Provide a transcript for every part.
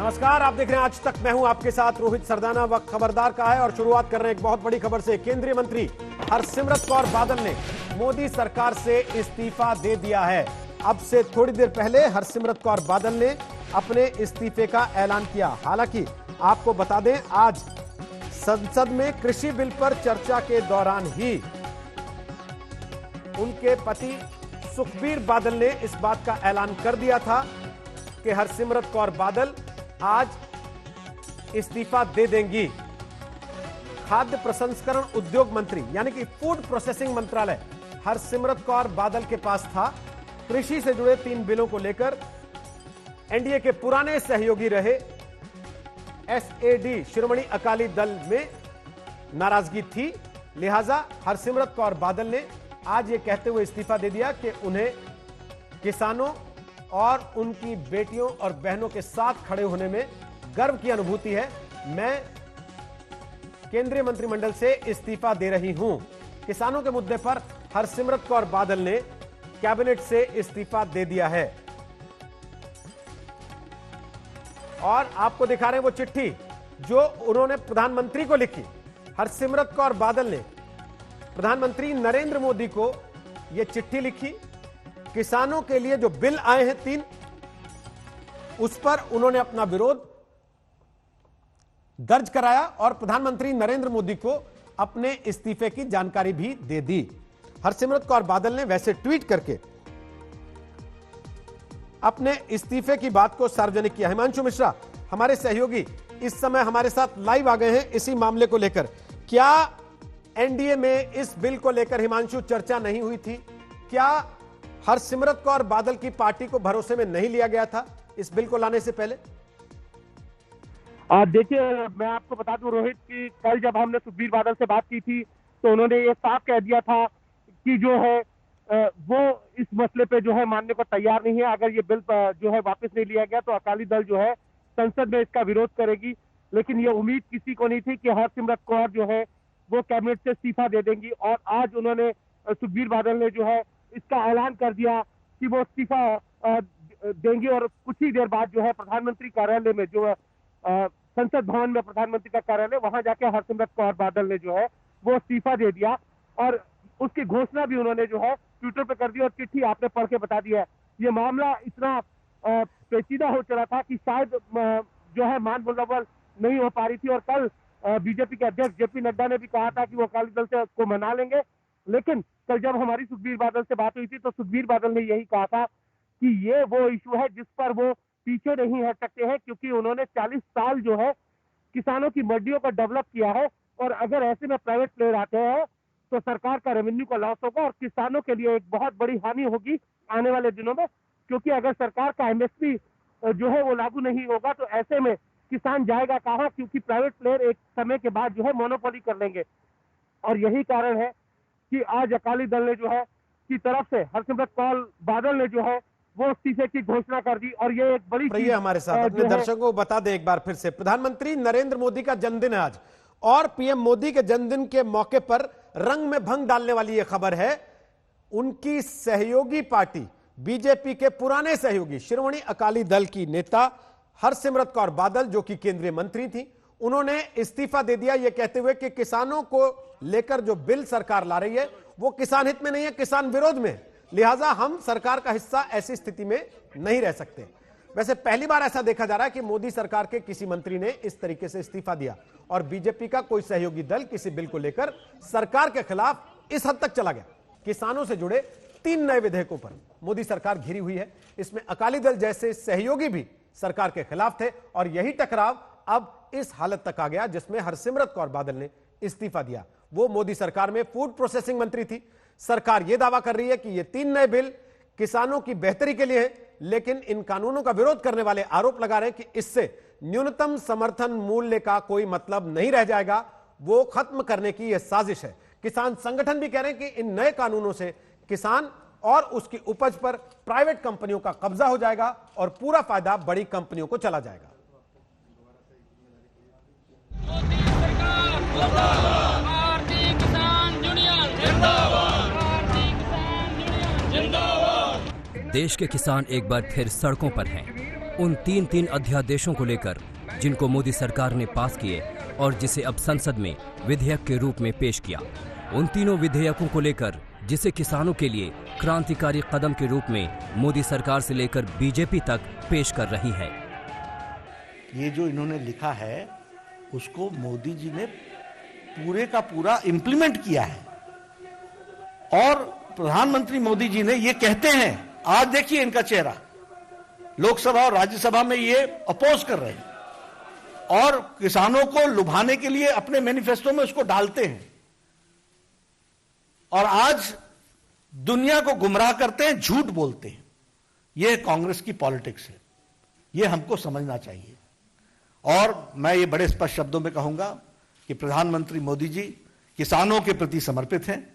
नमस्कार, आप देख रहे हैं आज तक। मैं हूं आपके साथ रोहित सरदाना। वक्त खबरदार का है और शुरुआत कर रहे हैं एक बहुत बड़ी खबर से। केंद्रीय मंत्री हरसिमरत कौर बादल ने मोदी सरकार से इस्तीफा दे दिया है। अब से थोड़ी देर पहले हरसिमरत कौर बादल ने अपने इस्तीफे का ऐलान किया। हालांकि आपको बता दें, आज संसद में कृषि बिल पर चर्चा के दौरान ही उनके पति सुखबीर बादल ने इस बात का ऐलान कर दिया था कि हरसिमरत कौर बादल आज इस्तीफा दे देंगी। खाद्य प्रसंस्करण उद्योग मंत्री यानी कि फूड प्रोसेसिंग मंत्रालय हरसिमरत कौर बादल के पास था। कृषि से जुड़े 3 बिलों को लेकर एनडीए के पुराने सहयोगी रहे एसएडी शिरोमणि अकाली दल में नाराजगी थी। लिहाजा हरसिमरत कौर बादल ने आज यह कहते हुए इस्तीफा दे दिया कि उन्हें किसानों और उनकी बेटियों और बहनों के साथ खड़े होने में गर्व की अनुभूति है। मैं केंद्रीय मंत्रिमंडल से इस्तीफा दे रही हूं। किसानों के मुद्दे पर हरसिमरत कौर बादल ने कैबिनेट से इस्तीफा दे दिया है। और आपको दिखा रहे हैं वो चिट्ठी जो उन्होंने प्रधानमंत्री को लिखी। हरसिमरत कौर बादल ने प्रधानमंत्री नरेंद्र मोदी को यह चिट्ठी लिखी। किसानों के लिए जो बिल आए हैं 3, उस पर उन्होंने अपना विरोध दर्ज कराया और प्रधानमंत्री नरेंद्र मोदी को अपने इस्तीफे की जानकारी भी दे दी। हरसिमरत कौर बादल ने वैसे ट्वीट करके अपने इस्तीफे की बात को सार्वजनिक किया। हिमांशु मिश्रा हमारे सहयोगी इस समय हमारे साथ लाइव आ गए हैं इसी मामले को लेकर। क्या एनडीए में इस बिल को लेकर हिमांशु चर्चा नहीं हुई थी? क्या हरसिमरत कौर बादल की पार्टी को भरोसे में नहीं लिया गया था इस बिल को लाने से पहले? देखिए, मैं आपको बता दूं रोहित कि कल जब हमने सुखबीर बादल से बात की थी तो उन्होंने ये साफ कह दिया था कि जो है वो इस मसले पे जो है मानने को तैयार नहीं है। अगर ये बिल जो है वापस नहीं लिया गया तो अकाली दल जो है संसद में इसका विरोध करेगी। लेकिन ये उम्मीद किसी को नहीं थी कि हरसिमरत कौर जो है वो कैबिनेट से इस्तीफा दे देंगी। और आज उन्होंने सुखबीर बादल ने जो है इसका ऐलान कर दिया कि वो इस्तीफा देंगे। और कुछ ही देर बाद जो है प्रधानमंत्री कार्यालय में जो संसद भवन में प्रधानमंत्री का कार्यालय, वहां जाके हरसिमरत कौर बादल ने जो है वो इस्तीफा दे दिया। और उसकी घोषणा भी उन्होंने जो है ट्विटर पे कर दी और चिट्ठी आपने पढ़ के बता दिया। ये मामला इतना पेचीदा हो चला था कि शायद जो है मान मुलव्वल नहीं हो पा रही थी। और कल बीजेपी के अध्यक्ष जेपी नड्डा ने भी कहा था कि वो अकाली दल से को मना लेंगे। लेकिन कल जब हमारी सुखबीर बादल से बात हुई थी तो सुखबीर बादल ने यही कहा था कि ये वो इशू है जिस पर वो पीछे नहीं हट सकते हैं, क्योंकि उन्होंने 40 साल जो है किसानों की मंडियों को डेवलप किया है। और अगर ऐसे में प्राइवेट प्लेयर आते हैं तो सरकार का रेवेन्यू का लॉस होगा और किसानों के लिए एक बहुत बड़ी हानि होगी आने वाले दिनों में। क्योंकि अगर सरकार का एमएसपी जो है वो लागू नहीं होगा तो ऐसे में किसान जाएगा कहां, क्योंकि प्राइवेट प्लेयर एक समय के बाद जो है मोनोपोली कर लेंगे। और यही कारण है कि आज अकाली दल ने जो है की तरफ से हरसिमरत कौर बादल ने जो है वो इस्तीफे की घोषणा कर दी। और ये एक बड़ी चीज हमारे साथ अपने दर्शकों को बता दें एक बार फिर से, प्रधानमंत्री नरेंद्र मोदी का जन्मदिन है आज और पीएम मोदी के जन्मदिन के मौके पर रंग में भंग डालने वाली यह खबर है। उनकी सहयोगी पार्टी बीजेपी के पुराने सहयोगी शिरोमणि अकाली दल की नेता हरसिमरत कौर बादल, जो कि केंद्रीय मंत्री थी, उन्होंने इस्तीफा दे दिया यह कहते हुए कि किसानों को लेकर जो बिल सरकार ला रही है वो किसान हित में नहीं है, किसान विरोध में। लिहाजा हम सरकार का हिस्सा ऐसी स्थिति में नहीं रह सकते। वैसे पहली बार ऐसा देखा जा रहा है कि मोदी सरकार के किसी मंत्री ने इस तरीके से इस्तीफा दिया और बीजेपी का कोई सहयोगी दल किसी बिल को लेकर सरकार के खिलाफ इस हद तक चला गया। किसानों से जुड़े 3 नए विधेयकों पर मोदी सरकार घिरी हुई है। इसमें अकाली दल जैसे सहयोगी भी सरकार के खिलाफ थे और यही टकराव अब इस हालत तक आ गया जिसमें हरसिमरत कौर बादल ने इस्तीफा दिया। वो मोदी सरकार में फूड प्रोसेसिंग मंत्री थी। सरकार यह दावा कर रही है कि ये 3 नए बिल किसानों की बेहतरी के लिए है, लेकिन इन कानूनों का विरोध करने वाले आरोप लगा रहे हैं कि इससे न्यूनतम समर्थन मूल्य का कोई मतलब नहीं रह जाएगा, वो खत्म करने की यह साजिश है। किसान संगठन भी कह रहे हैं कि इन नए कानूनों से किसान और उसकी उपज पर प्राइवेट कंपनियों का कब्जा हो जाएगा और पूरा फायदा बड़ी कंपनियों को चला जाएगा। देश के किसान एक बार फिर सड़कों पर हैं। उन 3 अध्यादेशों को लेकर जिनको मोदी सरकार ने पास किए और जिसे अब संसद में विधेयक के रूप में पेश किया। उन तीनों विधेयकों को लेकर जिसे किसानों के लिए क्रांतिकारी कदम के रूप में मोदी सरकार से लेकर बीजेपी तक पेश कर रही है। ये जो इन्होंने लिखा है उसको मोदी जी ने पूरे का पूरा इंप्लीमेंट किया है और प्रधानमंत्री मोदी जी ने ये कहते हैं, आज देखिए इनका चेहरा, लोकसभा और राज्यसभा में ये अपोज कर रहे हैं और किसानों को लुभाने के लिए अपने मैनिफेस्टो में उसको डालते हैं और आज दुनिया को गुमराह करते हैं, झूठ बोलते हैं। यह कांग्रेस की पॉलिटिक्स है, यह हमको समझना चाहिए। और मैं ये बड़े स्पष्ट शब्दों में कहूंगा कि प्रधानमंत्री मोदी जी किसानों के प्रति समर्पित हैं।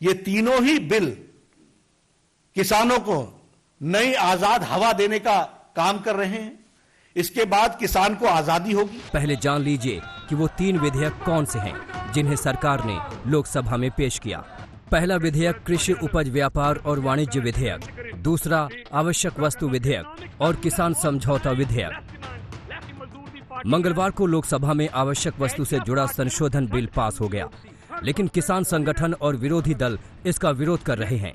ये तीनों ही बिल किसानों को नई आजाद हवा देने का काम कर रहे हैं। इसके बाद किसान को आजादी होगी। पहले जान लीजिए कि वो 3 विधेयक कौन से हैं जिन्हें सरकार ने लोकसभा में पेश किया। पहला विधेयक कृषि उपज व्यापार और वाणिज्य विधेयक, दूसरा आवश्यक वस्तु विधेयक और किसान समझौता विधेयक। मंगलवार को लोकसभा में आवश्यक वस्तु से जुड़ा संशोधन बिल पास हो गया, लेकिन किसान संगठन और विरोधी दल इसका विरोध कर रहे हैं।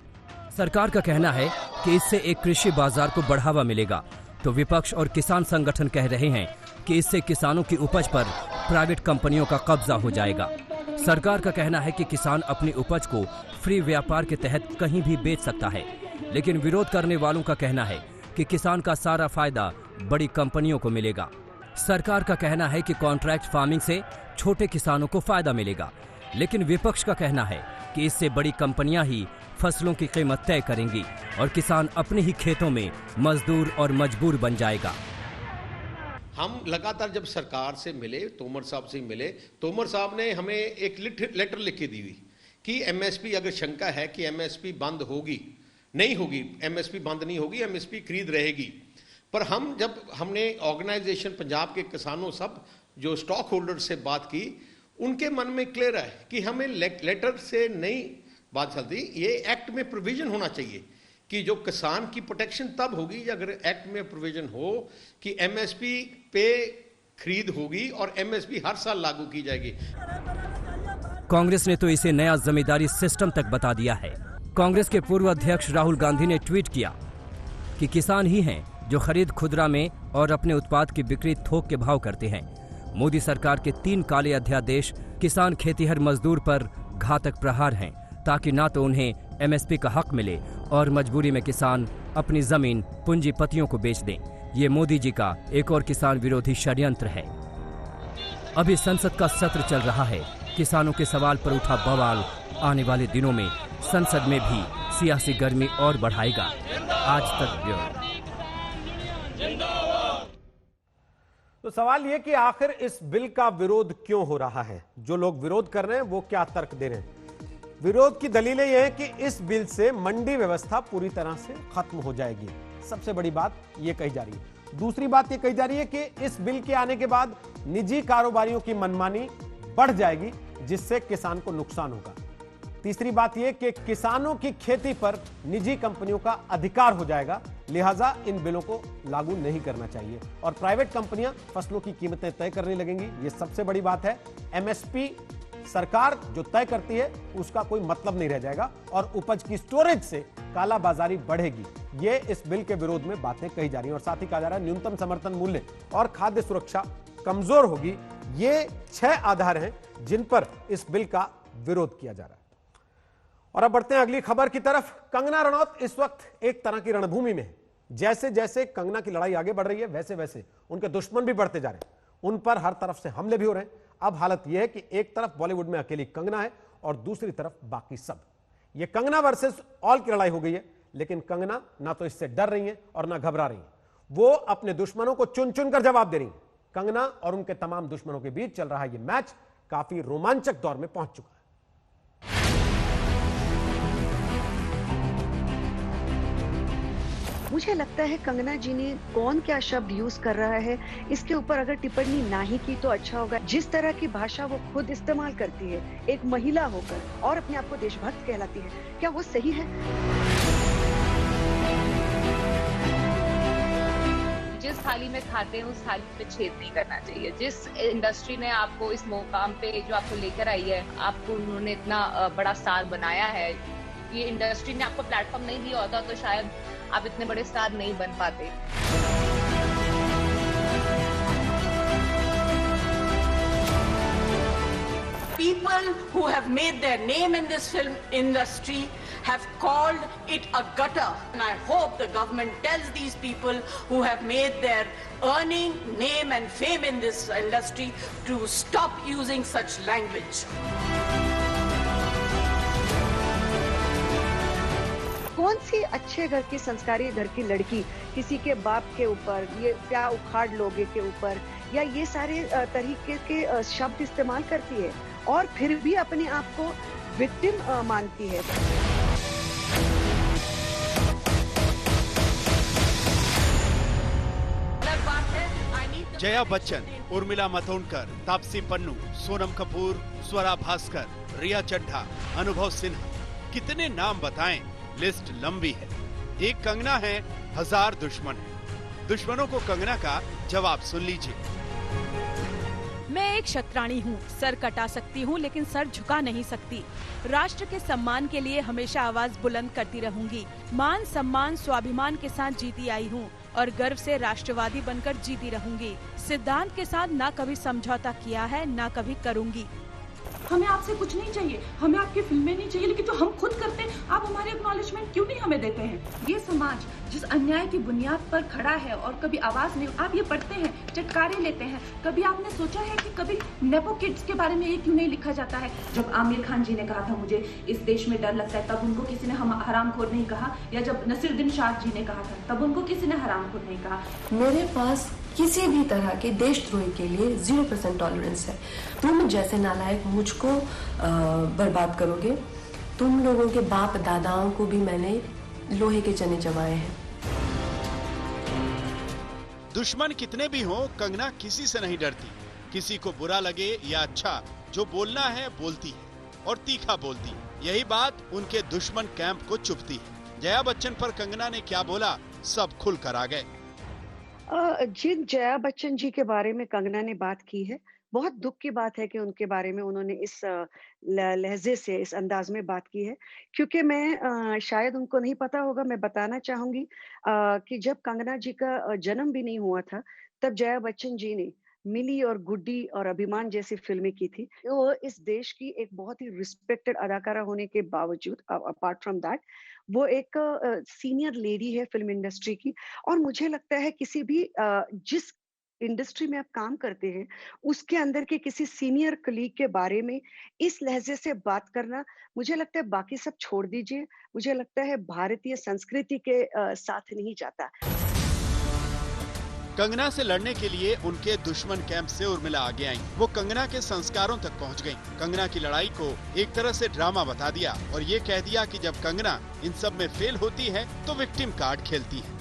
सरकार का कहना है कि इससे एक कृषि बाजार को बढ़ावा मिलेगा, तो विपक्ष और किसान संगठन कह रहे हैं कि इससे किसानों की उपज पर प्राइवेट कंपनियों का कब्जा हो जाएगा। सरकार का कहना है कि किसान अपनी उपज को फ्री व्यापार के तहत कहीं भी बेच सकता है, लेकिन विरोध करने वालों का कहना है कि किसान का सारा फायदा बड़ी कंपनियों को मिलेगा। सरकार का कहना है कि कॉन्ट्रैक्ट फार्मिंग से छोटे किसानों को फायदा मिलेगा, लेकिन विपक्ष का कहना है कि इससे बड़ी कंपनियां ही फसलों की कीमत तय करेंगी और किसान अपने ही खेतों में मजदूर और मजबूर बन जाएगा। हम लगातार जब सरकार से मिले, तोमर साहब से मिले, तोमर साहब ने हमें एक लेटर लिख के दी हुई कि एमएसपी, अगर शंका है कि एमएसपी बंद होगी, नहीं होगी, एमएसपी बंद नहीं होगी, एमएसपी खरीद रहेगी। पर हमने ऑर्गेनाइजेशन पंजाब के किसानों सब जो स्टॉक होल्डर से बात की, उनके मन में क्लियर है कि हमें लेटर से नहीं बात चलती, ये एक्ट में प्रोविजन होना चाहिए कि जो किसान की प्रोटेक्शन तब होगी अगर एक्ट में प्रोविजन हो कि एमएसपी पे खरीद होगी और एमएसपी हर साल लागू की जाएगी। कांग्रेस ने तो इसे नया जमींदारी सिस्टम तक बता दिया है। कांग्रेस के पूर्व अध्यक्ष राहुल गांधी ने ट्वीट किया कि किसान ही हैं जो खरीद खुदरा में और अपने उत्पाद की बिक्री थोक के भाव करते हैं। मोदी सरकार के 3 काले अध्यादेश किसान खेतीहर मजदूर पर घातक प्रहार हैं, ताकि ना तो उन्हें एमएसपी का हक मिले और मजबूरी में किसान अपनी जमीन पूंजीपतियों को बेच दें। ये मोदी जी का एक और किसान विरोधी षड्यंत्र है। अभी संसद का सत्र चल रहा है। किसानों के सवाल पर उठा बवाल आने वाले दिनों में संसद में भी सियासी गर्मी और बढ़ाएगा। आज तक ब्यूरो। तो सवाल यह कि आखिर इस बिल का विरोध क्यों हो रहा है? जो लोग विरोध कर रहे हैं वो क्या तर्क दे रहे हैं? विरोध की दलीलें यह है कि इस बिल से मंडी व्यवस्था पूरी तरह से खत्म हो जाएगी। सबसे बड़ी बात यह कही जा रही है। दूसरी बात यह कही जा रही है कि इस बिल के आने के बाद निजी कारोबारियों की मनमानी बढ़ जाएगी, जिससे किसान को नुकसान होगा। तीसरी बात यह कि किसानों की खेती पर निजी कंपनियों का अधिकार हो जाएगा, लिहाजा इन बिलों को लागू नहीं करना चाहिए और प्राइवेट कंपनियां फसलों की कीमतें तय करने लगेंगी। यह सबसे बड़ी बात है। एमएसपी सरकार जो तय करती है उसका कोई मतलब नहीं रह जाएगा और उपज की स्टोरेज से कालाबाजारी बढ़ेगी। ये इस बिल के विरोध में बातें कही जा रही हैं और साथ ही कहा जा रहा है न्यूनतम समर्थन मूल्य और खाद्य सुरक्षा कमजोर होगी। ये 6 आधार हैं जिन पर इस बिल का विरोध किया जा रहा है। और अब बढ़ते हैं अगली खबर की तरफ। कंगना रनौत इस वक्त एक तरह की रणभूमि में है। जैसे जैसे कंगना की लड़ाई आगे बढ़ रही है, वैसे वैसे उनके दुश्मन भी बढ़ते जा रहे हैं। उन पर हर तरफ से हमले भी हो रहे हैं। अब हालत यह है कि एक तरफ बॉलीवुड में अकेली कंगना है और दूसरी तरफ बाकी सब। यह कंगना वर्सेस ऑल की लड़ाई हो गई है, लेकिन कंगना ना तो इससे डर रही है और ना घबरा रही है। वो अपने दुश्मनों को चुन चुन कर जवाब दे रही है। कंगना और उनके तमाम दुश्मनों के बीच चल रहा यह मैच काफी रोमांचक दौर में पहुंच चुका है। मुझे लगता है कंगना जी ने कौन क्या शब्द यूज कर रहा है इसके ऊपर अगर टिप्पणी ना ही की तो अच्छा होगा। जिस तरह की भाषा वो खुद इस्तेमाल करती है एक महिला होकर और अपने आप को देशभक्त कहलाती है, क्या वो सही है? जिस थाली में खाते हैं उस थाली में छेद नहीं करना चाहिए। जिस इंडस्ट्री ने आपको इस मुकाम पे जो आपको लेकर आई है, आपको उन्होंने इतना बड़ा स्टार बनाया है, ये इंडस्ट्री ने आपको प्लेटफॉर्म नहीं दिया होता तो शायद आप इतने बड़े स्टार नहीं बन पाते। People who have made their name in this film industry have called it a gutter, and I hope the government tells these people who have made their earning, name and fame in this industry to stop using such language. कौन सी अच्छे घर की संस्कारी घर की लड़की किसी के बाप के ऊपर, ये क्या उखाड़ लोगे के ऊपर, या ये सारे तरीके के शब्द इस्तेमाल करती है और फिर भी अपने आप को विक्टिम मानती है। जया बच्चन, उर्मिला मातोंडकर, तापसी पन्नू, सोनम कपूर, स्वरा भास्कर, रिया चड्ढा, अनुभव सिन्हा, कितने नाम बताएं, लिस्ट लंबी है। एक कंगना है, हजार दुश्मन है। दुश्मनों को कंगना का जवाब सुन लीजिए। मैं एक क्षत्राणी हूँ, सर कटा सकती हूँ लेकिन सर झुका नहीं सकती। राष्ट्र के सम्मान के लिए हमेशा आवाज बुलंद करती रहूंगी। मान सम्मान स्वाभिमान के साथ जीती आई हूँ और गर्व से राष्ट्रवादी बनकर जीती रहूंगी। सिद्धांत के साथ ना कभी समझौता किया है, ना कभी करूंगी। हमें आपसे कुछ नहीं चाहिए, हमें आपकी फिल्में नहीं चाहिए, लेकिन जो हम खुद करते हैं आप हमारे एक्नॉलेजमेंट क्यों नहीं हमें देते हैं? ये समाज जिस अन्याय की बुनियाद पर खड़ा है और कभी आवाज नहीं, आप ये पढ़ते हैं, चटकारे लेते हैं, कभी आपने सोचा है कि कभी नेपो किड्स के बारे में ये क्यों नहीं लिखा जाता है? जब आमिर खान जी ने कहा था मुझे इस देश में डर लगता है, तब उनको किसी ने हम हरामखोर नहीं कहा, या जब नसीरुद्दीन शाह जी ने कहा था तब उनको किसी ने हरामखोर नहीं कहा। मेरे पास किसी भी तरह के देशद्रोही के लिए 0% टॉलरेंस है। तुम जैसे नालायक मुझको बर्बाद करोगे, तुम लोगों के बाप दादाओं को भी मैंने लोहे के चने चबाए हैं। दुश्मन कितने भी हों, कंगना किसी से नहीं डरती। किसी को बुरा लगे या अच्छा, जो बोलना है बोलती है और तीखा बोलती है। यही बात उनके दुश्मन कैंप को चुभती है। जया बच्चन पर कंगना ने क्या बोला, सब खुल कर आ गए। जिन जया बच्चन जी के बारे में कंगना ने बात की है, बहुत दुख की बात है कि उनके बारे में उन्होंने इस लहजे से, इस अंदाज में बात की है, क्योंकि मैं शायद उनको नहीं पता होगा, मैं बताना चाहूंगी कि जब कंगना जी का जन्म भी नहीं हुआ था तब जया बच्चन जी ने मिली और गुड्डी और अभिमान जैसी फिल्में की थी। वो इस देश की एक बहुत ही रिस्पेक्टेड अदाकारा होने के बावजूद, अपार्ट फ्रॉम दैट, वो एक सीनियर लेडी है फिल्म इंडस्ट्री की। और मुझे लगता है किसी भी जिस इंडस्ट्री में आप काम करते हैं उसके अंदर के किसी सीनियर कलीग के बारे में इस लहजे से बात करना, मुझे लगता है बाकी सब छोड़ दीजिए, मुझे लगता है भारतीय संस्कृति के साथ नहीं जाता। कंगना से लड़ने के लिए उनके दुश्मन कैंप से उर्मिला आगे आई। वो कंगना के संस्कारों तक पहुंच गईं। कंगना की लड़ाई को एक तरह से ड्रामा बता दिया और ये कह दिया कि जब कंगना इन सब में फेल होती है तो विक्टिम कार्ड खेलती है।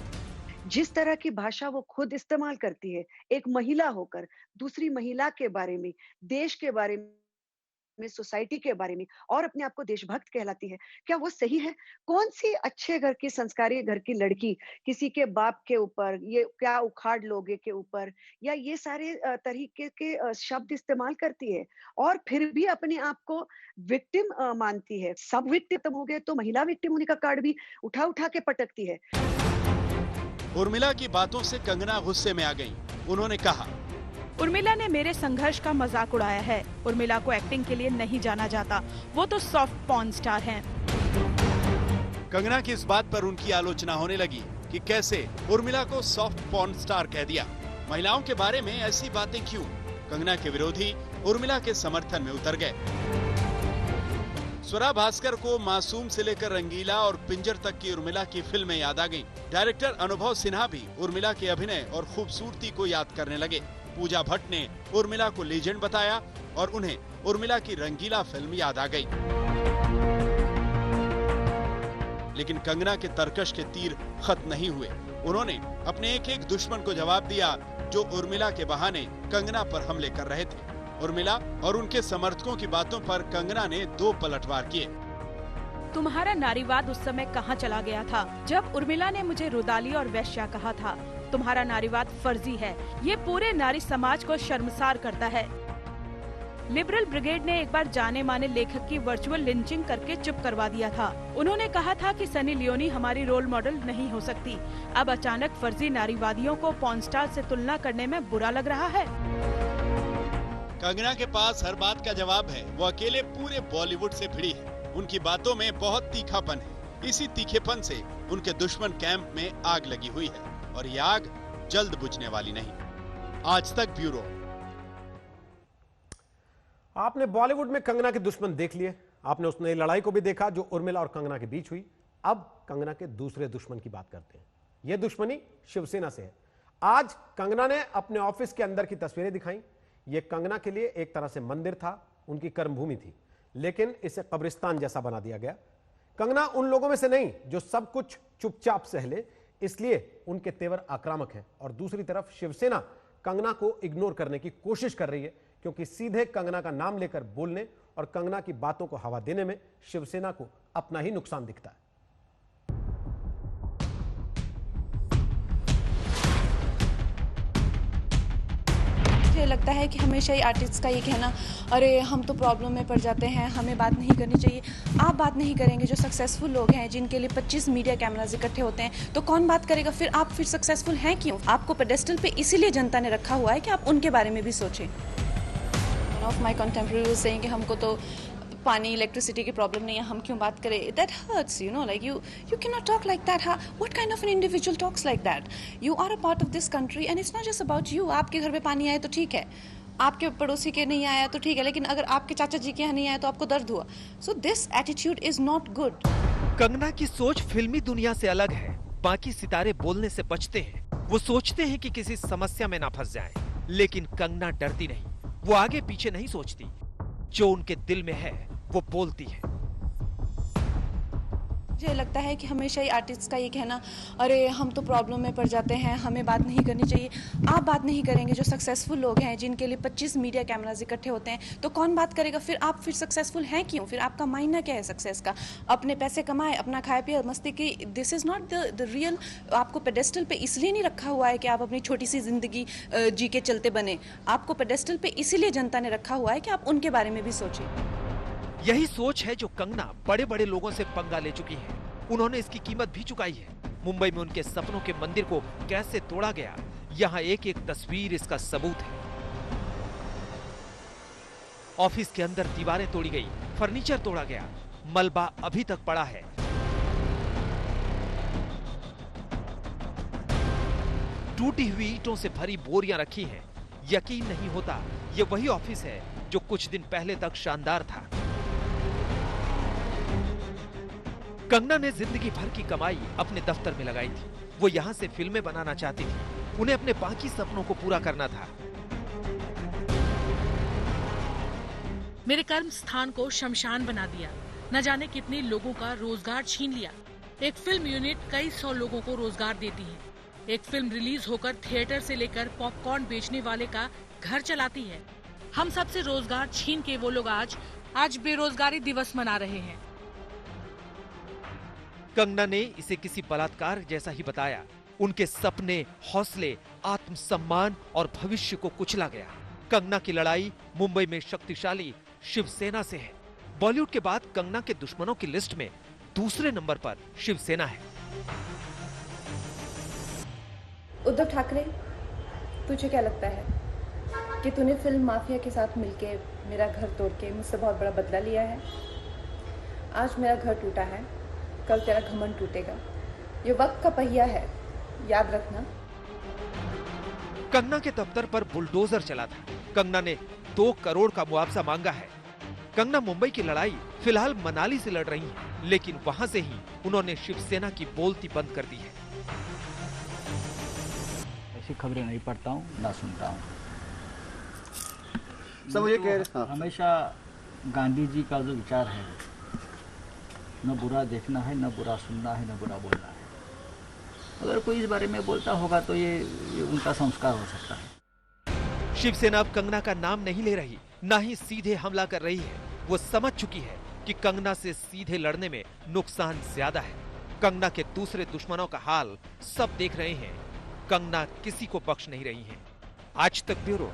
जिस तरह की भाषा वो खुद इस्तेमाल करती है, एक महिला होकर दूसरी महिला के बारे में, देश के बारे में, सोसाइटी के बारे में, और अपने आप को देशभक्त कहलाती है, क्या वो सही है? कौन सी अच्छे घर की संस्कारी घर की लड़की किसी के बाप के ऊपर, ये क्या उखाड़ लोगे के ऊपर, या ये सारे तरीके के शब्द इस्तेमाल करती है और फिर भी अपने आप को विक्टिम मानती है? सब विक्टिम हो गए तो महिला विक्टिम होने का कार्ड भी उठा उठा के पटकती है। उर्मिला की बातों से कंगना गुस्से में आ गईं। उन्होंने कहा, उर्मिला ने मेरे संघर्ष का मजाक उड़ाया है। उर्मिला को एक्टिंग के लिए नहीं जाना जाता, वो तो सॉफ्ट पॉर्न स्टार हैं। कंगना की इस बात पर उनकी आलोचना होने लगी कि कैसे उर्मिला को सॉफ्ट पॉर्न स्टार कह दिया, महिलाओं के बारे में ऐसी बातें क्यों? कंगना के विरोधी उर्मिला के समर्थन में उतर गए। स्वरा भास्कर को मासूम से लेकर रंगीला और पिंजर तक की उर्मिला की फिल्में याद आ गईं। डायरेक्टर अनुभव सिन्हा भी उर्मिला के अभिनय और खूबसूरती को याद करने लगे। पूजा भट्ट ने उर्मिला को लीजेंड बताया और उन्हें उर्मिला की रंगीला फिल्म याद आ गई। लेकिन कंगना के तरकश के तीर खत्म नहीं हुए। उन्होंने अपने एक एक दुश्मन को जवाब दिया जो उर्मिला के बहाने कंगना पर हमले कर रहे थे। उर्मिला और उनके समर्थकों की बातों पर कंगना ने 2 पलटवार किए। तुम्हारा नारीवाद उस समय कहाँ चला गया था जब उर्मिला ने मुझे रुदाली और वैश्या कहा था? तुम्हारा नारीवाद फर्जी है। ये पूरे नारी समाज को शर्मसार करता है। लिबरल ब्रिगेड ने एक बार जाने माने लेखक की वर्चुअल लिंचिंग करके चुप करवा दिया था। उन्होंने कहा था कि सनी लियोनी हमारी रोल मॉडल नहीं हो सकती। अब अचानक फर्जी नारीवादियों को पॉर्न स्टार से तुलना करने में बुरा लग रहा है। कंगना के पास हर बात का जवाब है। वो अकेले पूरे बॉलीवुड से भिड़ी है। उनकी बातों में बहुत तीखापन है। इसी तीखेपन से उनके दुश्मन कैंप में आग लगी हुई है और ये आग जल्द बुझने वाली नहीं। आज तक ब्यूरो। आपने बॉलीवुड में कंगना के दुश्मन देख लिए। आपने उस नई लड़ाई को भी देखा जो उर्मिला और कंगना के बीच हुई। अब कंगना के दूसरे दुश्मन की बात करते हैं। यह दुश्मनी शिवसेना से है। आज कंगना ने अपने ऑफिस के अंदर की तस्वीरें दिखाई। यह कंगना के लिए एक तरह से मंदिर था, उनकी कर्मभूमि थी, लेकिन इसे कब्रिस्तान जैसा बना दिया गया। कंगना उन लोगों में से नहीं जो सब कुछ चुपचाप सह ले, इसलिए उनके तेवर आक्रामक हैं। और दूसरी तरफ शिवसेना कंगना को इग्नोर करने की कोशिश कर रही है, क्योंकि सीधे कंगना का नाम लेकर बोलने और कंगना की बातों को हवा देने में शिवसेना को अपना ही नुकसान दिखता है। मुझे लगता है कि हमेशा ही आर्टिस्ट का ये कहना, अरे हम तो प्रॉब्लम में पड़ जाते हैं, हमें बात नहीं करनी चाहिए। आप बात नहीं करेंगे, जो सक्सेसफुल लोग हैं जिनके लिए 25 मीडिया कैमरास इकट्ठे होते हैं, तो कौन बात करेगा? फिर आप फिर सक्सेसफुल हैं क्यों? आपको पेडेस्टल पे इसीलिए जनता ने रखा हुआ है कि आप उनके बारे में भी सोचें। One of my contemporary was saying कि हमको तो पानी इलेक्ट्रिसिटी की प्रॉब्लम नहीं है, हम क्यों बात करें? That hurts, you know, like you cannot talk like that. What kind of an individual talks like that? You are a part of this country and it's not just about you. आपके घर पे पानी आए तो ठीक है, आपके पड़ोसी के नहीं आया तो ठीक है, लेकिन अगर आपके चाचा जी के यहाँ नहीं आया तो आपको दर्द हुआ। So this attitude is not good. Kangana की सोच फिल्मी दुनिया से अलग है। बाकी सितारे बोलने से बचते हैं। वो सोचते हैं कि किसी समस्या में ना फंस जाएं, लेकिन कंगना डरती नहीं। वो आगे पीछे नहीं सोचती। जो उनके दिल में है वो बोलती है। मुझे लगता है कि हमेशा ही आर्टिस्ट का ये कहना, अरे हम तो प्रॉब्लम में पड़ जाते हैं, हमें बात नहीं करनी चाहिए। आप बात नहीं करेंगे, जो सक्सेसफुल लोग हैं जिनके लिए 25 मीडिया कैमरास इकट्ठे होते हैं, तो कौन बात करेगा? फिर आप फिर सक्सेसफुल हैं क्यों? फिर आपका मायना क्या है सक्सेस का? अपने पैसे कमाए, अपना खाए पिए, मस्ती की। This is not the real. आपको पेडेस्टल पे इसलिए नहीं रखा हुआ है कि आप अपनी छोटी सी जिंदगी जी के चलते बने। आपको पेडेस्टल पे इसीलिए जनता ने रखा हुआ है कि आप उनके बारे में भी सोचें। यही सोच है जो कंगना बड़े बड़े लोगों से पंगा ले चुकी है। उन्होंने इसकी कीमत भी चुकाई है। मुंबई में उनके सपनों के मंदिर को कैसे तोड़ा गया, यहाँ एक एक तस्वीर इसका सबूत है। ऑफिस के अंदर दीवारें तोड़ी गई, फर्नीचर तोड़ा गया, मलबा अभी तक पड़ा है। टूटी हुई ईंटों से भरी बोरियां रखी हैं। यकीन नहीं होता ये वही ऑफिस है जो कुछ दिन पहले तक शानदार था। कंगना ने जिंदगी भर की कमाई अपने दफ्तर में लगाई थी। वो यहाँ से फिल्में बनाना चाहती थी। उन्हें अपने बाकी सपनों को पूरा करना था। मेरे कर्म स्थान को शमशान बना दिया। न जाने कितने लोगों का रोजगार छीन लिया। एक फिल्म यूनिट कई 100 लोगों को रोजगार देती है। एक फिल्म रिलीज होकर थिएटर से लेकर पॉपकॉर्न बेचने वाले का घर चलाती है। हम सबसे रोजगार छीन के वो लोग आज बेरोजगारी दिवस मना रहे हैं। कंगना ने इसे किसी बलात्कार जैसा ही बताया। उनके सपने, हौसले, आत्मसम्मान और भविष्य को कुचला गया। कंगना की लड़ाई मुंबई में शक्तिशाली शिवसेना से है। बॉलीवुड के बाद कंगना के दुश्मनों की लिस्ट में दूसरे नंबर पर शिवसेना है। उद्धव ठाकरे, तुझे क्या लगता है कि तूने फिल्म माफिया के साथ मिलके मेरा घर तोड़ के मुझसे बहुत बड़ा बदला लिया है? आज मेरा घर टूटा है, कल तेरा घमंड टूटेगा। ये वक्त का पहिया है, याद रखना। कंगना के दफ्तर पर बुलडोजर चला था। कंगना ने 2 करोड़ का मुआवजा मांगा है। कंगना मुंबई की लड़ाई फिलहाल मनाली से लड़ रही है, लेकिन वहां से ही उन्होंने शिवसेना की बोलती बंद कर दी है। ऐसी खबरें नहीं पढ़ता हूँ, ना सुनता हूँ। सब ये कह रहे, हमेशा गांधी जी का जो विचार है, न बुरा देखना है, न बुरा सुनना है, न बुरा बोलना है। अगर कोई इस बारे में बोलता होगा तो ये उनका संस्कार हो सकता है। शिवसेना अब कंगना का नाम नहीं ले रही, ना ही सीधे हमला कर रही है। वो समझ चुकी है कि कंगना से सीधे लड़ने में नुकसान ज्यादा है। कंगना के दूसरे दुश्मनों का हाल सब देख रहे हैं। कंगना किसी को बख्श नहीं रही हैं। आज तक ब्यूरो।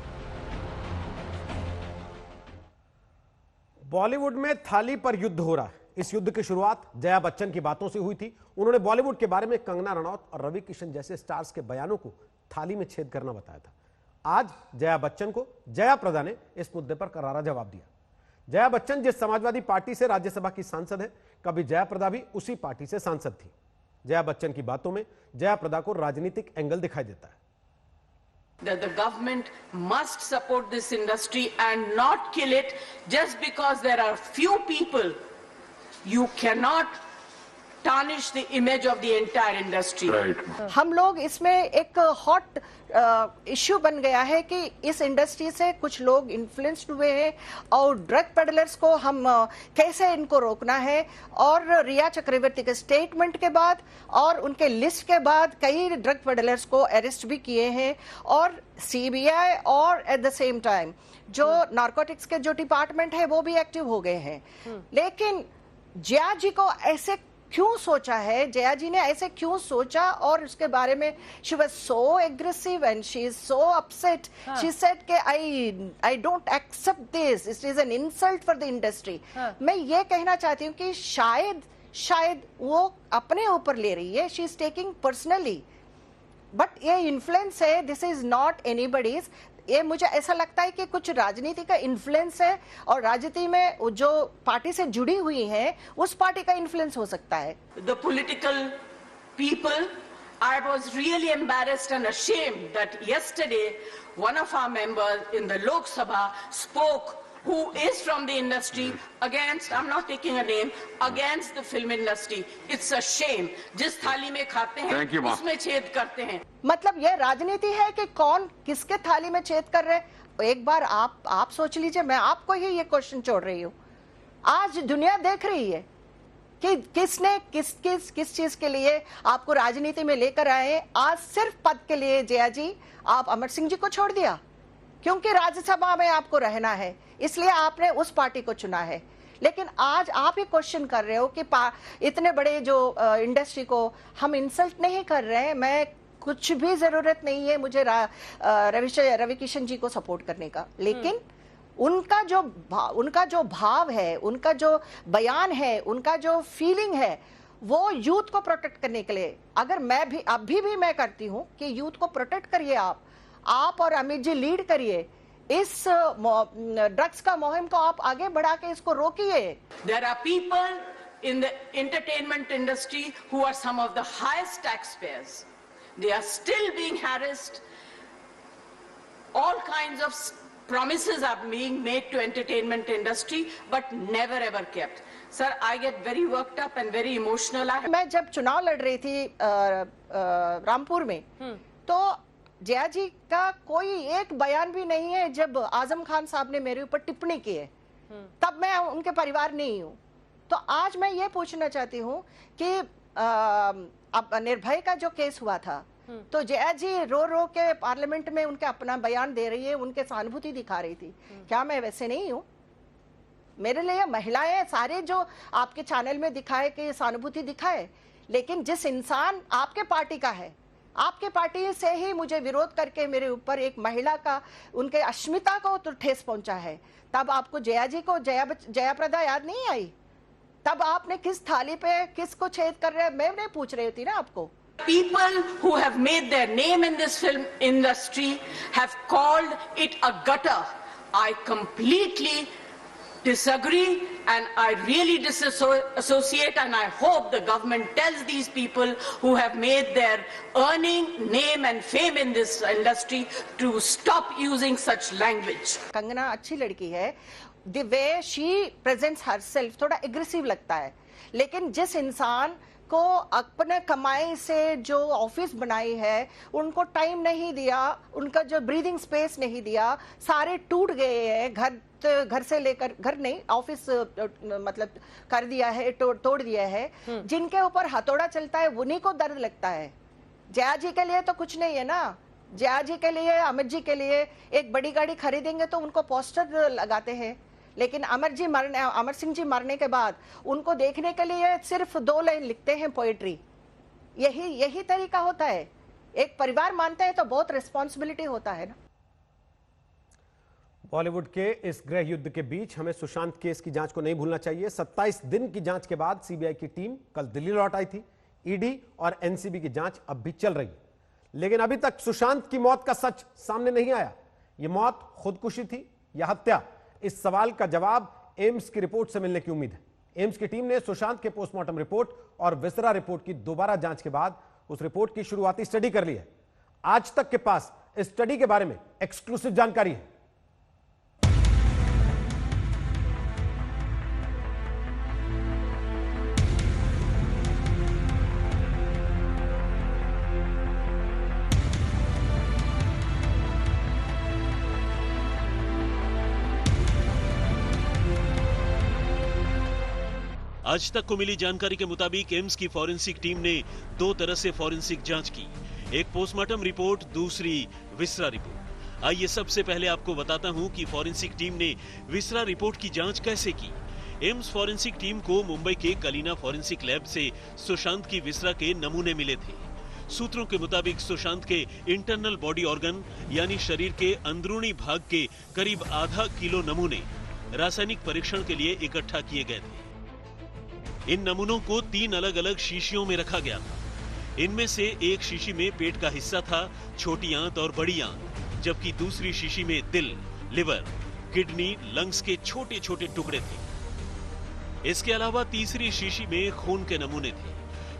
बॉलीवुड में थाली पर युद्ध हो रहा है। इस युद्ध की शुरुआत जया बच्चन की बातों से हुई थी। उन्होंने बॉलीवुड के बारे में कंगना रनौत और रवि किशन जैसे स्टार्स के बयानों को थाली में छेद करना बताया था। आज जया बच्चन को जया प्रदा ने इस मुद्दे पर करारा जवाब दिया। जया बच्चन जिस समाजवादी पार्टी से राज्यसभा की सांसद है, कभी जया प्रदा भी उसी पार्टी से सांसद थी। जया बच्चन की बातों में जया प्रदा को राजनीतिक एंगल दिखाई देता है। That the government must support this industry and not kill it just because there are few people. You cannot tarnish the image of the entire industry. हम लोग इसमें एक हॉट इश्यू बन गया है कि इस इंडस्ट्री से कुछ लोग इन्फ्लुएंस्ड हुए हैं और ड्रग पेडलर्स को हम कैसे इनको रोकना है। और रिया चक्रवर्ती के स्टेटमेंट के बाद और उनके लिस्ट के बाद कई ड्रग पेडलर्स को अरेस्ट भी किए हैं और सीबीआई और एट द सेम टाइम जो नारकोटिक्स के जो डिपार्टमेंट है वो भी एक्टिव हो गए हैं। लेकिन जया जी को ऐसे क्यों सोचा है, जया जी ने ऐसे क्यों सोचा और उसके बारे में she was so aggressive and she is so upset. She said कि I don't accept this. It is an insult for the industry. मैं ये कहना चाहती हूँ कि शायद वो अपने ऊपर ले रही है, she is taking personally. But ये इन्फ्लुएंस है, दिस इज नॉट एनीबडीज। ये मुझे ऐसा लगता है कि कुछ राजनीति का इन्फ्लुएंस है और राजनीति में जो पार्टी से जुड़ी हुई है उस पार्टी का इन्फ्लुएंस हो सकता है। The political people, I was really embarrassed and ashamed that yesterday one of our members in the Lok Sabha spoke, who is from the industry, against, I'm not taking a name, against the film industry. It's a shame. जिस थाली में खाते हैं उसमें छेद करते हैं। मतलब ये राजनीति है कि कौन किसके थाली में छेद कर रहे हैं। एक बार आप सोच लीजिए, मैं आपको ही ये क्वेश्चन छोड़ रही हूँ। आज दुनिया देख रही है कि किसने किस चीज के लिए आपको राजनीति में लेकर आए। आज सिर्फ पद के लिए जया जी आप अमर सिंह जी को छोड़ दिया क्योंकि राज्यसभा में आपको रहना है, इसलिए आपने उस पार्टी को चुना है। लेकिन आज आप ही क्वेश्चन कर रहे हो कि इतने बड़े जो इंडस्ट्री को हम इंसल्ट नहीं कर रहे हैं। मैं कुछ भी जरूरत नहीं है मुझे रवि किशन जी को सपोर्ट करने का, लेकिन उनका जो भाव है, उनका जो बयान है, उनका जो फीलिंग है, वो यूथ को प्रोटेक्ट करने के लिए अगर मैं भी अभी भी मैं करती हूँ कि यूथ को प्रोटेक्ट करिए आप और अमित जी लीड करिए इस ड्रग्स का मुहिम को, आप आगे बढ़ा के इसको रोकिए। There are people in the entertainment industry who are some of the highest taxpayers. They are still being harassed. All kinds of promises are being made to entertainment industry, but never ever kept. Sir, I get very worked up and very emotional. मैं जब चुनाव लड़ रही थी रामपुर में, तो जया जी का कोई एक बयान भी नहीं है जब आजम खान साहब ने मेरे ऊपर टिप्पणी की है, तब मैं उनके परिवार नहीं हूँ। तो आज मैं ये पूछना चाहती हूँ कि अब निर्भय का जो केस हुआ था, तो जया जी रो के पार्लियामेंट में उनके अपना बयान दे रही है, उनके सहानुभूति दिखा रही थी। क्या मैं वैसे नहीं हूँ? मेरे लिए महिलाएं सारे जो आपके चैनल में दिखाए कि सहानुभूति दिखाए, लेकिन जिस इंसान आपके पार्टी का है, आपके पार्टी से ही मुझे विरोध करके मेरे ऊपर एक महिला का उनके अस्मिता को तो ठेस पहुंचा है, तब आपको जया जी को जया प्रदा याद नहीं आई? तब आपने किस थाली पे किसको छेद कर रहे हैं मैं नहीं पूछ रही थी ना आपको। People who have made their name in this film industry have called it a gutter. I completely disagree and I really disassociate, and I hope the government tells these people who have made their earning, name and fame in this industry to stop using such language. Kangana अच्छी लड़की है, the way she presents herself थोड़ा aggressive लगता है, लेकिन जिस इंसान को अपने कमाई से जो ऑफिस बनाई है उनको टाइम नहीं दिया, उनका जो ब्रीदिंग स्पेस नहीं दिया, सारे टूट गए हैं, घर से लेकर घर नहीं ऑफिस मतलब कर दिया है, तोड़ दिया है। जिनके ऊपर हथौड़ा चलता है उन्हीं को दर्द लगता है। जया जी के लिए तो कुछ नहीं है ना। जया जी के लिए, अमित जी के लिए एक बड़ी गाड़ी खरीदेंगे तो उनको पोस्टर लगाते हैं, लेकिन अमर सिंह जी मरने के बाद उनको देखने के लिए सिर्फ 2 लाइन लिखते हैं पोएट्री। यही तरीका होता है। एक परिवार मानते हैं तो बहुत रिस्पॉन्सिबिलिटी होता है ना। बॉलीवुड के इस गृह युद्ध के बीच हमें सुशांत केस की जांच को नहीं भूलना चाहिए। 27 दिन की जांच के बाद सीबीआई की टीम कल दिल्ली लौट आई थी। ईडी और एनसीबी की जांच अब भी चल रही है, लेकिन अभी तक सुशांत की मौत का सच सामने नहीं आया। यह मौत खुदकुशी थी या हत्या, इस सवाल का जवाब एम्स की रिपोर्ट से मिलने की उम्मीद है। एम्स की टीम ने सुशांत के पोस्टमार्टम रिपोर्ट और विसरा रिपोर्ट की दोबारा जांच के बाद उस रिपोर्ट की शुरुआती स्टडी कर ली है। आज तक के पास इस स्टडी के बारे में एक्सक्लूसिव जानकारी है। आज तक को मिली जानकारी के मुताबिक एम्स की फॉरेंसिक टीम ने 2 तरह से फॉरेंसिक जांच की, एक पोस्टमार्टम रिपोर्ट, दूसरी विसरा रिपोर्ट। आइए सबसे पहले आपको बताता हूं कि फॉरेंसिक टीम ने विसरा रिपोर्ट की जांच कैसे की। एम्स फॉरेंसिक टीम को मुंबई के कलीना फॉरेंसिक लैब से सुशांत की विसरा के नमूने मिले थे। सूत्रों के मुताबिक सुशांत के इंटरनल बॉडी ऑर्गन यानी शरीर के अंदरूनी भाग के करीब आधा किलो नमूने रासायनिक परीक्षण के लिए इकट्ठा किए गए थे। इन नमूनों को 3 अलग अलग शीशियों में रखा गया था। इनमें से एक शीशी में पेट का हिस्सा था, छोटी आंत और बड़ी आंत, जबकि दूसरी शीशी में दिल, लिवर, किडनी, लंग्स के छोटे छोटे टुकड़े थे। इसके अलावा तीसरी शीशी में खून के नमूने थे।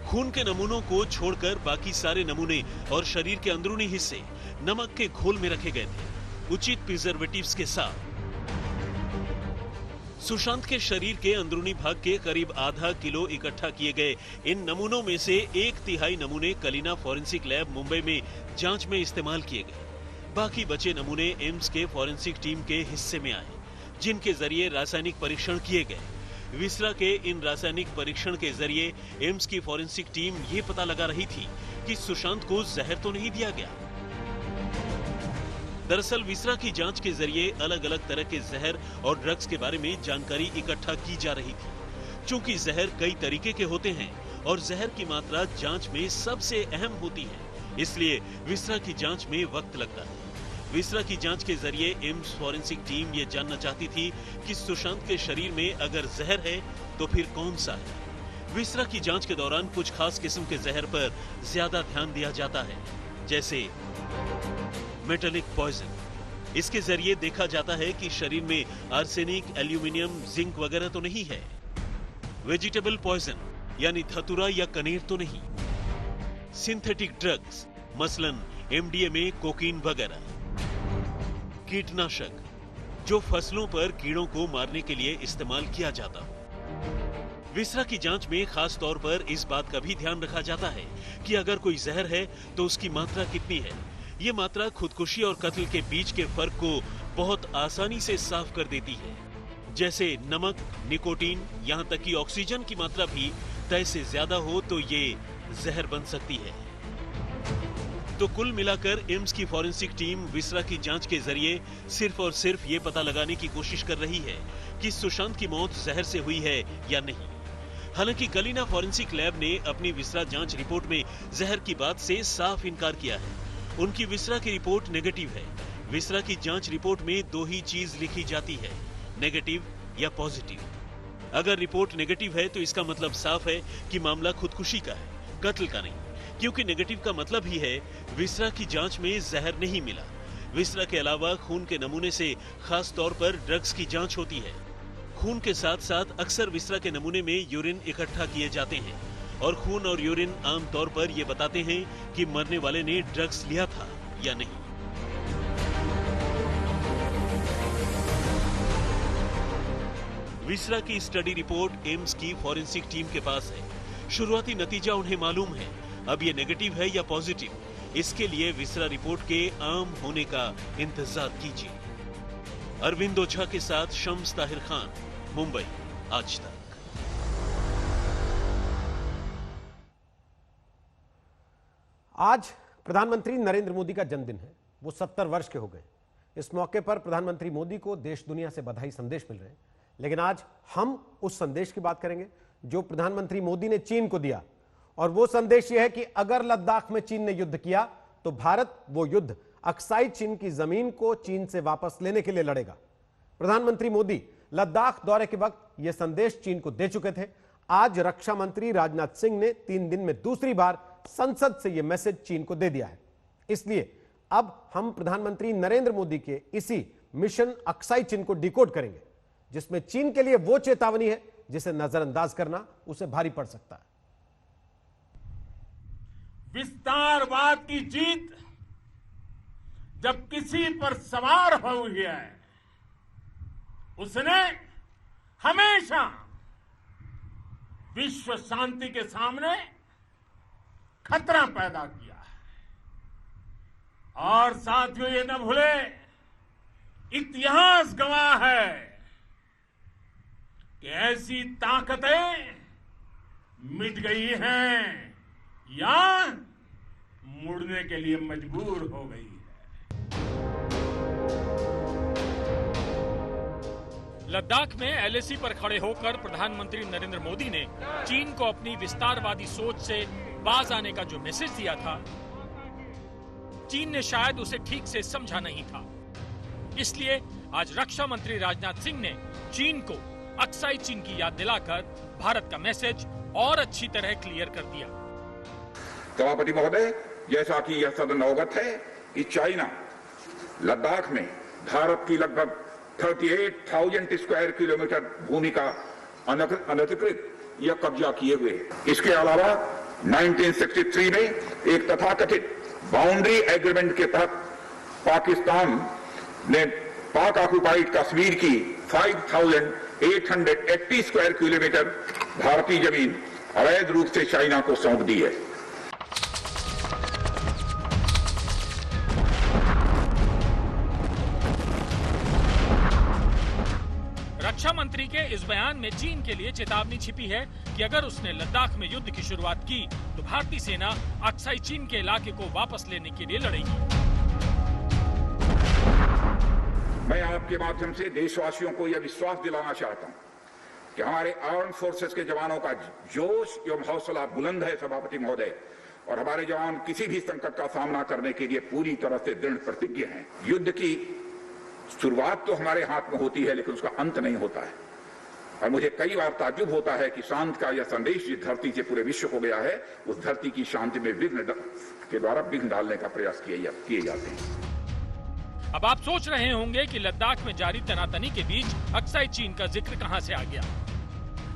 खून के नमूनों को छोड़कर बाकी सारे नमूने और शरीर के अंदरूनी हिस्से नमक के घोल में रखे गए थे, उचित प्रिजर्वेटिव्स के साथ। सुशांत के शरीर के अंदरूनी भाग के करीब आधा किलो इकट्ठा किए गए इन नमूनों में से 1/3 नमूने कलीना फॉरेंसिक लैब मुंबई में जांच में इस्तेमाल किए गए। बाकी बचे नमूने एम्स के फॉरेंसिक टीम के हिस्से में आए, जिनके जरिए रासायनिक परीक्षण किए गए। विसरा के इन रासायनिक परीक्षण के जरिए एम्स की फॉरेंसिक टीम ये पता लगा रही थी कि सुशांत को जहर तो नहीं दिया गया। दरअसल विसरा की जांच के जरिए अलग अलग तरह के जहर और ड्रग्स के बारे में जानकारी इकट्ठा की जा रही थी। चूंकि जहर कई तरीके के होते हैं और जहर की मात्रा जांच में सबसे अहम होती है, इसलिए विसरा की जांच में वक्त लगता है। विसरा की जांच के जरिए एम्स फॉरेंसिक टीम ये जानना चाहती थी कि सुशांत के शरीर में अगर जहर है तो फिर कौन सा है। विसरा की जांच के दौरान कुछ खास किस्म के जहर पर ज्यादा ध्यान दिया जाता है, जैसे मेटालिक पॉइजन। इसके जरिए देखा जाता है कि शरीर में आर्सेनिक, एल्यूमिनियम, जिंक वगैरह तो नहीं है। वेजिटेबल पॉइजन यानी धतूरा या कनेर तो नहीं। सिंथेटिक ड्रग्स मसलन एमडीएमए, कोकीन वगैरह। कीटनाशक जो फसलों पर कीड़ों को मारने के लिए इस्तेमाल किया जाता हो। विसरा की जांच में खास तौर पर इस बात का भी ध्यान रखा जाता है कि अगर कोई जहर है तो उसकी मात्रा कितनी है। ये मात्रा खुदकुशी और कत्ल के बीच के फर्क को बहुत आसानी से साफ कर देती है, जैसे नमक, निकोटीन, यहाँ तक कि ऑक्सीजन की मात्रा भी तय से ज्यादा हो तो ये जहर बन सकती है। तो कुल मिलाकर एम्स की फॉरेंसिक टीम विसरा की जांच के जरिए सिर्फ और सिर्फ ये पता लगाने की कोशिश कर रही है कि सुशांत की मौत जहर से हुई है या नहीं। हालांकि कलीना फॉरेंसिक लैब ने अपनी विसरा जांच रिपोर्ट में जहर की बात से साफ इनकार किया है। उनकी विसरा की रिपोर्ट नेगेटिव है। विसरा की जांच रिपोर्ट में 2 ही चीज लिखी जाती है, नेगेटिव या पॉजिटिव। अगर रिपोर्ट नेगेटिव है तो इसका मतलब साफ है कि मामला खुदकुशी का है, कत्ल का नहीं, क्योंकि नेगेटिव का मतलब ही है विसरा की जांच में जहर नहीं मिला। विसरा के अलावा खून के नमूने से खास तौर पर ड्रग्स की जांच होती है। खून के साथ साथ अक्सर विसरा के नमूने में यूरिन इकट्ठा किए जाते हैं और खून और यूरिन आमतौर पर ये बताते हैं कि मरने वाले ने ड्रग्स लिया था या नहीं। विसरा की स्टडी रिपोर्ट एम्स की फॉरेंसिक टीम के पास है। शुरुआती नतीजा उन्हें मालूम है। अब ये नेगेटिव है या पॉजिटिव, इसके लिए विसरा रिपोर्ट के आम होने का इंतजार कीजिए। अरविंद ओझा के साथ शम्स ताहिर खान, मुंबई, आज तक। आज प्रधानमंत्री नरेंद्र मोदी का जन्मदिन है। वो 70 वर्ष के हो गए। इस मौके पर प्रधानमंत्री मोदी को देश दुनिया से बधाई संदेश मिल रहे हैं, लेकिन आज हम उस संदेश की बात करेंगे जो प्रधानमंत्री मोदी ने चीन को दिया। और वो संदेश यह है कि अगर लद्दाख में चीन ने युद्ध किया तो भारत वो युद्ध अक्साई चिन की जमीन को चीन से वापस लेने के लिए लड़ेगा। प्रधानमंत्री मोदी लद्दाख दौरे के वक्त यह संदेश चीन को दे चुके थे। आज रक्षा मंत्री राजनाथ सिंह ने 3 दिन में दूसरी बार संसद से यह मैसेज चीन को दे दिया है। इसलिए अब हम प्रधानमंत्री नरेंद्र मोदी के इसी मिशन अक्साई चिन को डिकोड करेंगे, जिसमें चीन के लिए वो चेतावनी है जिसे नजरअंदाज करना उसे भारी पड़ सकता है। विस्तारवाद की जीत जब किसी पर सवार हुई है, उसने हमेशा विश्व शांति के सामने खतरा पैदा किया है। और साथियों, ये न भूले, इतिहास गवाह है कि ऐसी ताकतें मिट गई हैं या मुड़ने के लिए मजबूर हो गई है। लद्दाख में एलएसी पर खड़े होकर प्रधानमंत्री नरेंद्र मोदी ने चीन को अपनी विस्तारवादी सोच से बाज आने का जो मैसेज दिया था, चीन ने शायद उसे ठीक से समझा नहीं था। इसलिए आज रक्षा मंत्री राजनाथ सिंह ने चीन को अक्साई चिन की याद दिलाकर भारत का मैसेज और अच्छी तरह क्लियर कर दिया। सभापति महोदय, जैसा कि यह सदन अवगत है कि चाइना लद्दाख में भारत की लगभग 38,000 स्क्वायर किलोमीटर भूमि का अनधिकृत या कब्जा किए हुए है। इसके अलावा 1963 में एक तथाकथित बाउंड्री एग्रीमेंट के तहत पाकिस्तान ने पाक ऑक्युपाइड कश्मीर की 5,880 स्क्वायर किलोमीटर भारतीय जमीन अवैध रूप से चाइना को सौंप दी है। रक्षा मंत्री के इस बयान में चीन के लिए चेतावनी छिपी है कि अगर उसने लद्दाख में युद्ध की शुरुआत की तो भारतीय सेना अक्साई चीन के इलाके को वापस लेने के लिए लड़ेगी। मैं आपके माध्यम से देशवासियों को यह विश्वास दिलाना चाहता हूं कि हमारे आर्म्ड फोर्सेस के जवानों का जोश एवं हौसला बुलंद है सभापति महोदय, और हमारे जवान किसी भी संकट का सामना करने के लिए पूरी तरह से दृढ़ प्रतिज्ञ हैं। युद्ध की शुरुआत तो हमारे हाथ में होती है, लेकिन उसका अंत नहीं होता है। और मुझे कई बार ताज्जुब होता है कि शांत का यह संदेश जिस धरती से पूरे विश्व को गया है, उस धरती की शांति में विघ्न के द्वारा विघ्न डालने का प्रयास किए जाते हैं। अब आप सोच रहे होंगे कि लद्दाख में जारी तनातनी के बीच अक्साई चीन का जिक्र कहां से आ गया।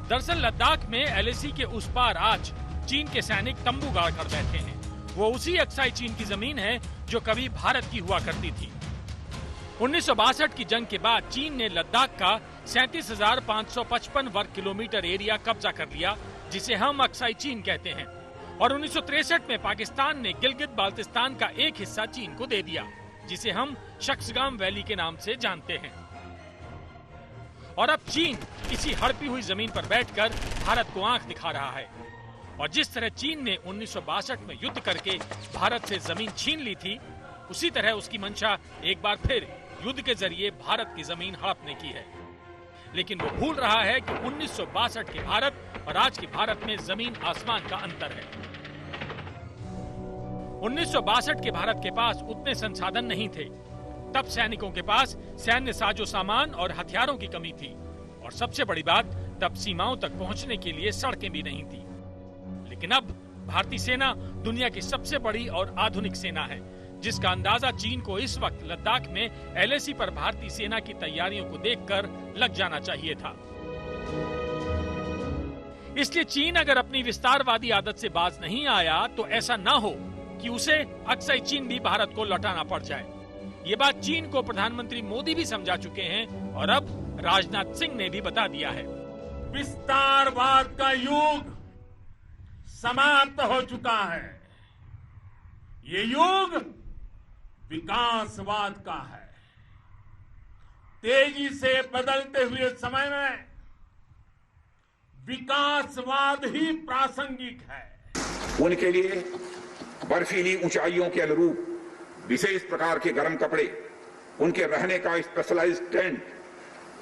दरअसल लद्दाख में एलएसी के उस पार आज चीन के सैनिक तंबू गाड़ कर बैठे हैं। वो उसी अक्साई चीन की जमीन है जो कभी भारत की हुआ करती थी। 1962 की जंग के बाद चीन ने लद्दाख का 37,555 वर्ग किलोमीटर एरिया कब्जा कर लिया, जिसे हम अक्साई चीन कहते हैं। और 1963 में पाकिस्तान ने गिलगित बाल्टिस्तान का एक हिस्सा चीन को दे दिया, जिसे हम शख्सगाम वैली के नाम से जानते हैं। और अब चीन इसी हड़पी हुई जमीन पर बैठकर भारत को आंख दिखा रहा है। और जिस तरह चीन ने 1962 में युद्ध करके भारत से जमीन छीन ली थी, उसी तरह उसकी मंशा एक बार फिर युद्ध के जरिए भारत की जमीन हड़पने की है। लेकिन वो भूल रहा है कि 1962 के भारत और आज के भारत में जमीन आसमान का अंतर है। 1962 के भारत के पास उतने संसाधन नहीं थे। तब सैनिकों के पास सैन्य साजो सामान और हथियारों की कमी थी, और सबसे बड़ी बात, तब सीमाओं तक पहुंचने के लिए सड़कें भी नहीं थी। लेकिन अब भारतीय सेना दुनिया की सबसे बड़ी और आधुनिक सेना है, जिसका अंदाजा चीन को इस वक्त लद्दाख में एलएसी पर भारतीय सेना की तैयारियों को देखकर लग जाना चाहिए था। इसलिए चीन अगर अपनी विस्तारवादी आदत से बाज नहीं आया तो ऐसा ना हो कि उसे अक्साई चीन भी भारत को लौटाना पड़ जाए। ये बात चीन को प्रधानमंत्री मोदी भी समझा चुके हैं, और अब राजनाथ सिंह ने भी बता दिया है। विस्तारवाद का युग समाप्त हो चुका है। ये युग विकासवाद का है। तेजी से बदलते हुए समय में विकासवाद ही प्रासंगिक है। उनके लिए बर्फीली ऊंचाइयों के अनुरूप विशेष प्रकार के गर्म कपड़े, उनके रहने का स्पेशलाइज्ड टेंट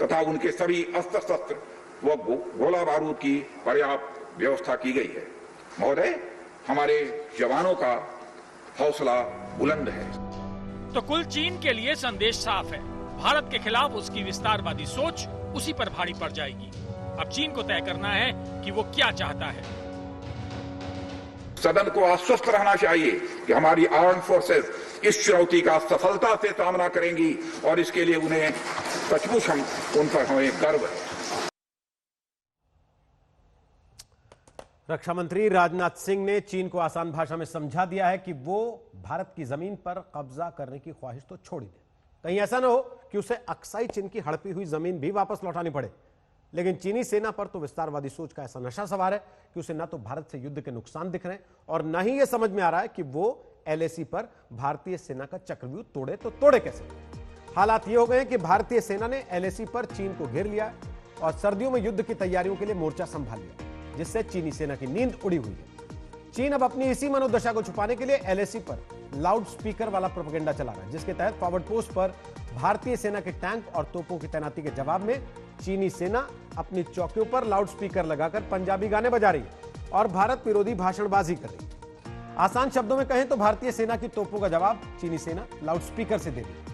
तथा उनके सभी अस्त्र शस्त्र व गोला बारूद की पर्याप्त व्यवस्था की गई है। महोदय, हमारे जवानों का हौसला बुलंद है। तो कुल चीन के लिए संदेश साफ है, भारत के खिलाफ उसकी विस्तारवादी सोच उसी पर भारी पड़ जाएगी। अब चीन को तय करना है कि वो क्या चाहता है। सदन को आश्वस्त रहना चाहिए कि हमारी आर्म फोर्सेस इस चुनौती का सफलता से सामना करेंगी और इसके लिए उन्हें सचमुच उन पर हमें गर्व है। रक्षा मंत्री राजनाथ सिंह ने चीन को आसान भाषा में समझा दिया है कि वो भारत की जमीन पर कब्जा करने की ख्वाहिश तो छोड़ ही दे, कहीं ऐसा ना हो कि उसे अक्साई चीन की हड़पी हुई जमीन भी वापस लौटानी पड़े। लेकिन चीनी सेना पर तो विस्तारवादी सोच का ऐसा नशा सवार है कि उसे ना तो भारत से युद्ध के नुकसान दिख रहे हैं और ना ही यह समझ में आ रहा है कि वो एलएसी पर भारतीय सेना का चक्रव्यूह तोड़े तो तोड़े कैसे। हालात ये हो गए हैं कि भारतीय सेना ने एलएसी पर चीन को घेर लिया और सर्दियों में युद्ध की तैयारियों के लिए मोर्चा संभाल लिया, जिससे चीनी सेना की नींद उड़ी हुई है। चीन अब अपनी इसी मनोदशा को छुपाने के लिए एलएसी पर लाउड स्पीकर वाला प्रोपेगेंडा चला रहा है, जिसके तहत फॉरवर्ड पोस्ट पर भारतीय सेना के टैंक और तोपों की तैनाती के जवाब में चीनी सेना अपनी चौकियों पर लाउड स्पीकर लगाकर पंजाबी गाने बजा रही है और भारत विरोधी भाषणबाजी कर रही है। आसान शब्दों में कहें तो भारतीय सेना की तोपों का जवाब चीनी सेना लाउड स्पीकर से दे रही है।